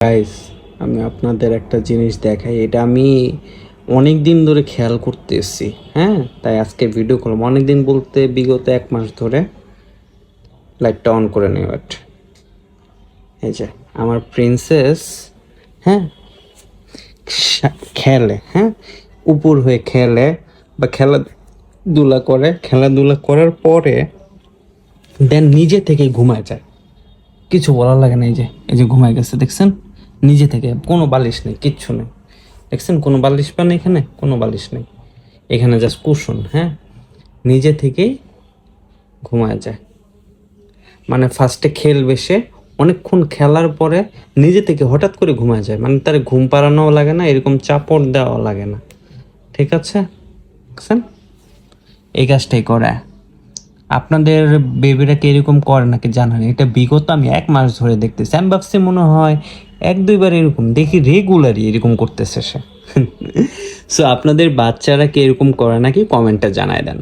Guys, আমি আপনাদের একটা জিনিস দেখাই। এটা আমি অনেক দিন ধরে খেয়াল করতেছি। হ্যাঁ, তাই আজকে ভিডিও করলাম। অনেক দিন বলতে বিগত 1 মাস ধরে। লাইটটা অন করে নেই। বাট এই যে আমার প্রিন্সেস, হ্যাঁ, খেলে, হ্যাঁ, উপর হয়ে খেলে বা খেলাধুলা করার পরে দেন নিজে থেকে ঘুমায় যায়। কিছু বলার লাগে না। এই যে ঘুমায় গেছে, দেখছেন? নিজে থেকে, কোনো বালিশ নেই, কিচ্ছু নেই। দেখছেন কোনো বালিশ পান? এখানে কোনো বালিশ নেই, এখানে জাস্ট কুশন। হ্যাঁ, নিজে থেকেই ঘুমায় যায়। মানে ফার্স্টে খেলবে সে, অনেকক্ষণ খেলার পরে নিজে থেকে হঠাৎ করে ঘুমায় যায়। মানে তার ঘুম পাড়ানোও লাগে না, এরকম চাপড় দেওয়া লাগে না। ঠিক আছে, দেখছেন? এই কাজটাই করে। আপনাদের বেবিরা কি এরকম করে নাকি জানান। এটা বিগত আমি 1 মাস ধরে দেখতেছি। আমি ভাবছি মনে হয় 1-2বার এরকম, দেখি রেগুলারই এরকম করতেছে সে। সো আপনাদের বাচ্চারা কি এরকম করে নাকি কমেন্টে জানায় দেন।